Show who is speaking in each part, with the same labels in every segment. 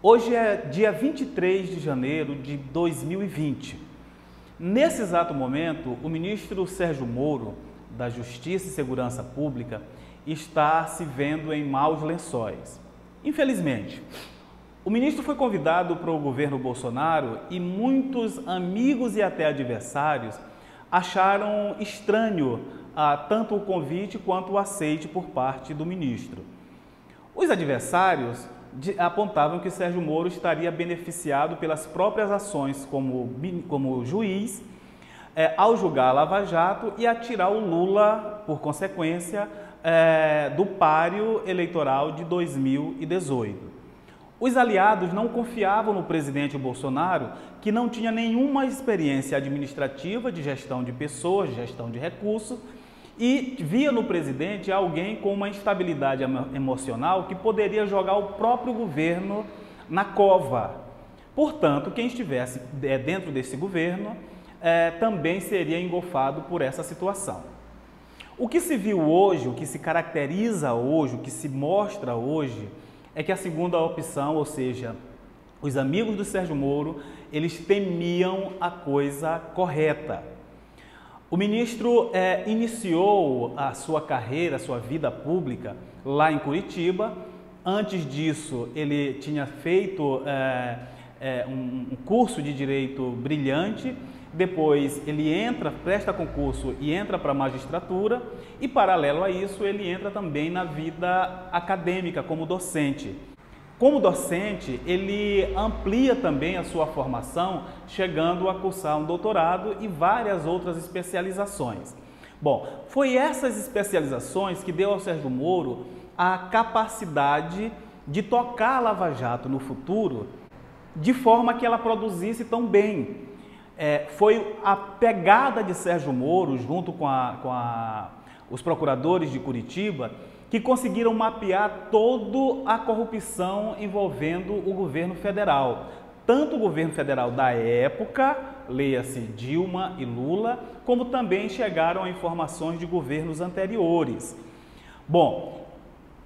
Speaker 1: Hoje é dia 23 de janeiro de 2020. Nesse exato momento, o ministro Sérgio Moro, da Justiça e Segurança Pública, está se vendo em maus lençóis. Infelizmente, o ministro foi convidado para o governo Bolsonaro e muitos amigos e até adversários acharam estranho tanto o convite quanto o aceite por parte do ministro. Os adversários apontavam que Sérgio Moro estaria beneficiado pelas próprias ações como juiz ao julgar a Lava Jato e a tirar o Lula, por consequência, do páreo eleitoral de 2018. Os aliados não confiavam no presidente Bolsonaro, que não tinha nenhuma experiência administrativa de gestão de pessoas, de gestão de recursos, e via no presidente alguém com uma instabilidade emocional que poderia jogar o próprio governo na cova. Portanto, quem estivesse dentro desse governo também seria engolfado por essa situação. O que se viu hoje, o que se caracteriza hoje, o que se mostra hoje, é que a segunda opção, ou seja, os amigos do Sérgio Moro, eles temiam a coisa correta. O ministro iniciou a sua carreira, a sua vida pública lá em Curitiba. Antes disso, ele tinha feito um curso de direito brilhante. Depois, ele presta concurso e entra para a magistratura. E, paralelo a isso, ele entra também na vida acadêmica como docente. Como docente, ele amplia também a sua formação, chegando a cursar um doutorado e várias outras especializações. Bom, foi essas especializações que deu ao Sérgio Moro a capacidade de tocar a Lava Jato no futuro de forma que ela produzisse tão bem. Foi a pegada de Sérgio Moro, junto com os procuradores de Curitiba, que conseguiram mapear toda a corrupção envolvendo o governo federal. Tanto o governo federal da época, leia-se Dilma e Lula, como também chegaram a informações de governos anteriores. Bom,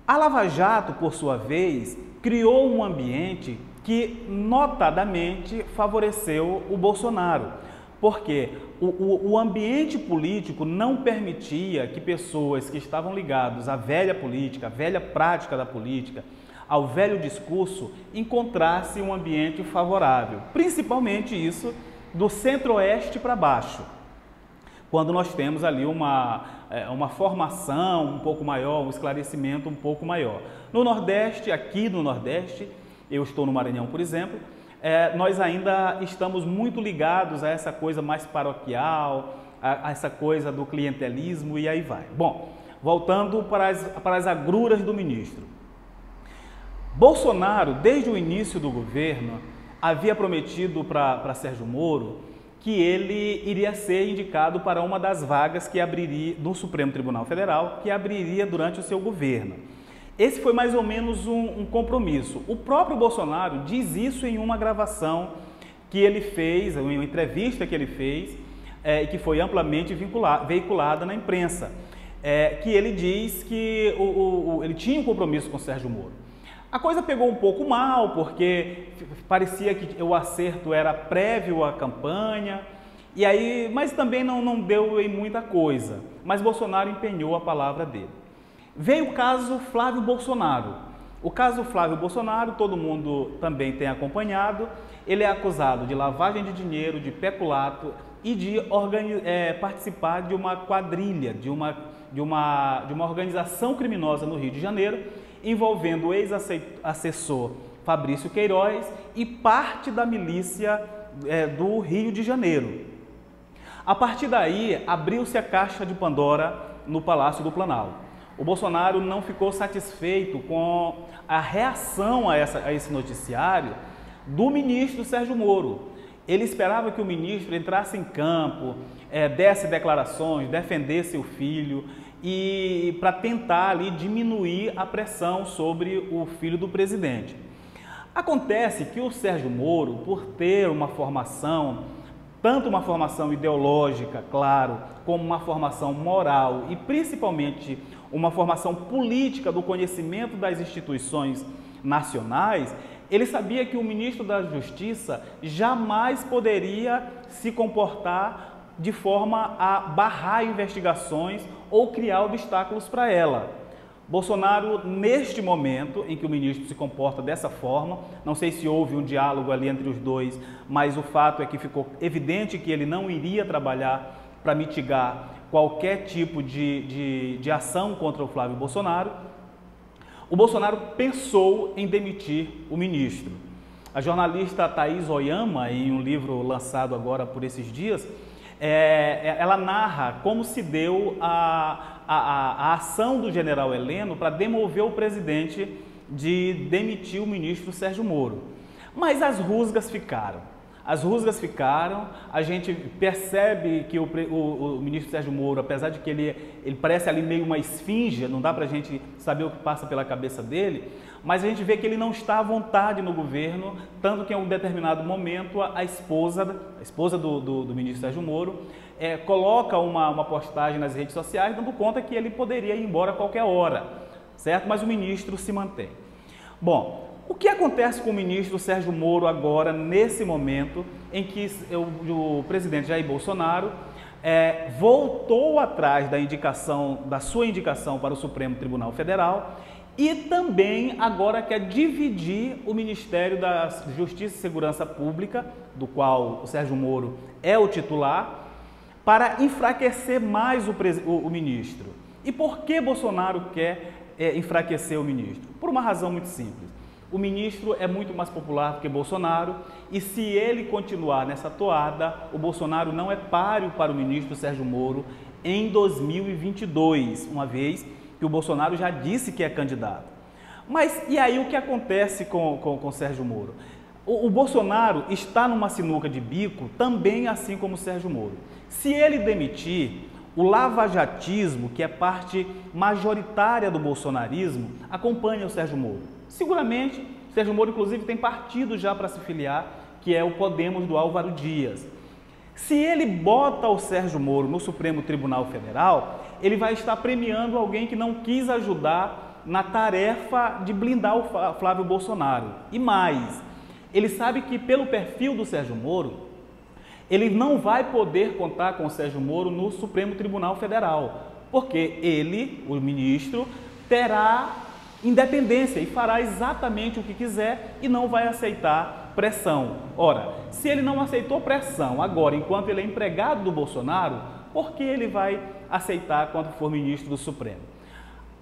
Speaker 1: a Lava Jato, por sua vez, criou um ambiente que notadamente favoreceu o Bolsonaro, porque o ambiente político não permitia que pessoas que estavam ligadas à velha política, à velha prática da política, ao velho discurso, encontrassem um ambiente favorável, principalmente isso do centro-oeste para baixo, quando nós temos ali uma formação um pouco maior, um esclarecimento um pouco maior. No Nordeste, aqui no Nordeste, eu estou no Maranhão, por exemplo, nós ainda estamos muito ligados a essa coisa mais paroquial, a essa coisa do clientelismo e aí vai. Bom, voltando para as agruras do ministro. Bolsonaro, desde o início do governo, havia prometido para Sérgio Moro que ele iria ser indicado para uma das vagas que abriria no Supremo Tribunal Federal, que abriria durante o seu governo. Esse foi mais ou menos um compromisso. O próprio Bolsonaro diz isso em uma gravação que ele fez, em uma entrevista que ele fez, que foi amplamente veiculada na imprensa, que ele diz que ele tinha um compromisso com o Sérgio Moro. A coisa pegou um pouco mal, porque parecia que o acerto era prévio à campanha, mas também não deu em muita coisa. Mas Bolsonaro empenhou a palavra dele. Veio o caso Flávio Bolsonaro. O caso Flávio Bolsonaro, todo mundo também tem acompanhado. Ele é acusado de lavagem de dinheiro, de peculato e de participar de uma quadrilha, de uma organização criminosa no Rio de Janeiro, envolvendo o ex-assessor Fabrício Queiroz e parte da milícia do Rio de Janeiro. A partir daí, abriu-se a caixa de Pandora no Palácio do Planalto. O Bolsonaro não ficou satisfeito com a reação a esse noticiário do ministro Sérgio Moro. Ele esperava que o ministro entrasse em campo, desse declarações, defendesse o filho e para tentar ali diminuir a pressão sobre o filho do presidente. Acontece que o Sérgio Moro, por ter uma formação, tanto uma formação ideológica, claro, como uma formação moral e principalmente uma formação política do conhecimento das instituições nacionais, Ele sabia que o ministro da Justiça jamais poderia se comportar de forma a barrar investigações ou criar obstáculos para ela. Bolsonaro, neste momento em que o ministro se comporta dessa forma, não sei se houve um diálogo ali entre os dois, mas o fato é que ficou evidente que ele não iria trabalhar para mitigar qualquer tipo de ação contra o Flávio Bolsonaro. O Bolsonaro pensou em demitir o ministro. A jornalista Thaís Oyama, em um livro lançado agora por esses dias, ela narra como se deu a ação do general Heleno para demover o presidente de demitir o ministro Sérgio Moro. Mas as rusgas ficaram. A gente percebe que o ministro Sérgio Moro, apesar de que ele parece ali meio uma esfinge, não dá para a gente saber o que passa pela cabeça dele, mas a gente vê que ele não está à vontade no governo, tanto que em um determinado momento a esposa do ministro Sérgio Moro coloca uma postagem nas redes sociais dando conta que ele poderia ir embora a qualquer hora, certo? Mas o ministro se mantém. Bom, o que acontece com o ministro Sérgio Moro agora, nesse momento em que o presidente Jair Bolsonaro voltou atrás da sua indicação para o Supremo Tribunal Federal e também agora quer dividir o Ministério da Justiça e Segurança Pública, do qual o Sérgio Moro é o titular, para enfraquecer mais o ministro. E por que Bolsonaro quer enfraquecer o ministro? Por uma razão muito simples. O ministro é muito mais popular do que Bolsonaro e se ele continuar nessa toada, o Bolsonaro não é páreo para o ministro Sérgio Moro em 2022, uma vez que o Bolsonaro já disse que é candidato. Mas e aí o que acontece com Sérgio Moro? O Bolsonaro está numa sinuca de bico também assim como o Sérgio Moro. Se ele demitir, o lavajatismo, que é parte majoritária do bolsonarismo, acompanha o Sérgio Moro. Seguramente, Sérgio Moro, inclusive, tem partido já para se filiar, que é o Podemos do Álvaro Dias. Se ele bota o Sérgio Moro no Supremo Tribunal Federal, ele vai estar premiando alguém que não quis ajudar na tarefa de blindar o Flávio Bolsonaro. E mais, ele sabe que pelo perfil do Sérgio Moro, ele não vai poder contar com o Sérgio Moro no Supremo Tribunal Federal, porque ele, o ministro, terá independência e fará exatamente o que quiser e não vai aceitar pressão. Ora, se ele não aceitou pressão agora, enquanto ele é empregado do Bolsonaro, por que ele vai aceitar quando for ministro do Supremo?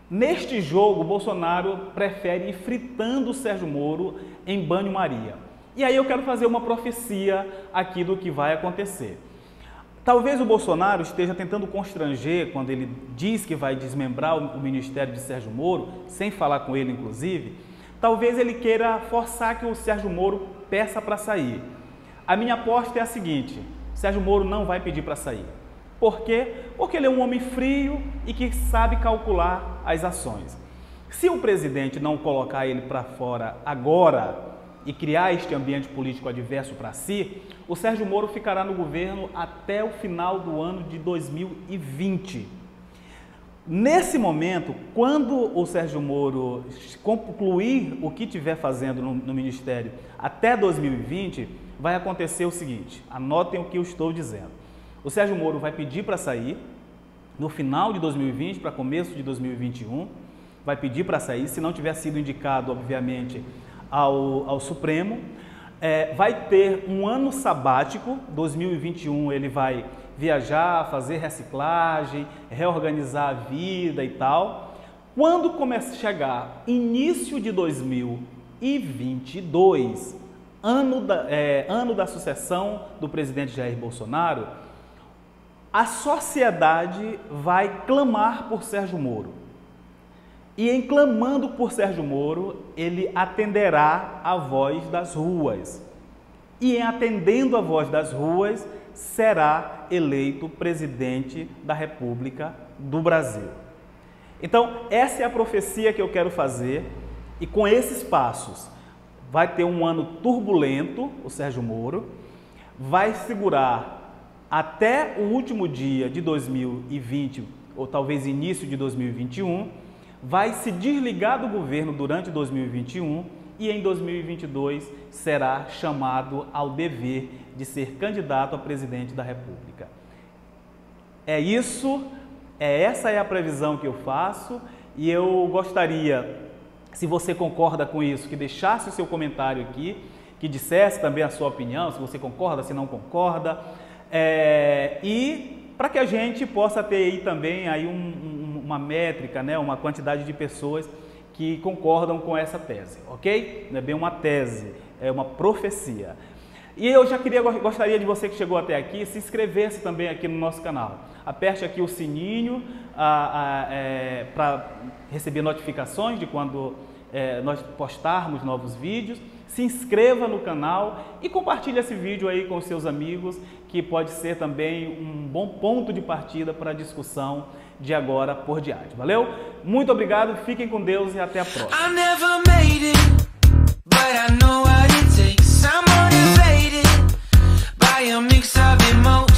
Speaker 1: Neste jogo, Bolsonaro prefere ir fritando o Sérgio Moro em banho-maria. E aí eu quero fazer uma profecia aqui do que vai acontecer. Talvez o Bolsonaro esteja tentando constranger quando ele diz que vai desmembrar o ministério de Sérgio Moro, sem falar com ele inclusive, talvez ele queira forçar que o Sérgio Moro peça para sair. A minha aposta é a seguinte: Sérgio Moro não vai pedir para sair. Por quê? Porque ele é um homem frio e que sabe calcular as ações. Se o presidente não colocar ele para fora agora e criar este ambiente político adverso para si, o Sérgio Moro ficará no governo até o final do ano de 2020. Nesse momento, quando o Sérgio Moro concluir o que estiver fazendo no Ministério até 2020, vai acontecer o seguinte, anotem o que eu estou dizendo. O Sérgio Moro vai pedir para sair no final de 2020 para começo de 2021, vai pedir para sair, se não tiver sido indicado, obviamente, ao Supremo, vai ter um ano sabático, 2021 ele vai viajar, fazer reciclagem, reorganizar a vida e tal. Quando começa a chegar início de 2022, ano da sucessão do presidente Jair Bolsonaro, a sociedade vai clamar por Sérgio Moro. E em clamando por Sérgio Moro, ele atenderá a voz das ruas. E em atendendo a voz das ruas, será eleito presidente da República do Brasil. Então, essa é a profecia que eu quero fazer. E com esses passos, vai ter um ano turbulento, o Sérgio Moro, vai segurar até o último dia de 2020, ou talvez início de 2021, vai se desligar do governo durante 2021 e em 2022 será chamado ao dever de ser candidato a presidente da República. É isso, essa é a previsão que eu faço e eu gostaria, se você concorda com isso, que deixasse o seu comentário aqui, que dissesse também a sua opinião, se você concorda, se não concorda, e para que a gente possa ter aí também aí uma métrica, né, uma quantidade de pessoas que concordam com essa tese, ok? Não é bem uma tese, é uma profecia. E eu já gostaria de você que chegou até aqui, se inscrevesse também aqui no nosso canal. Aperte aqui o sininho para receber notificações de quando nós postarmos novos vídeos. Se inscreva no canal e compartilhe esse vídeo aí com os seus amigos, que pode ser também um bom ponto de partida para a discussão de agora por diante. Valeu? Muito obrigado, fiquem com Deus e até a próxima. I'm motivated by a mix of emotions.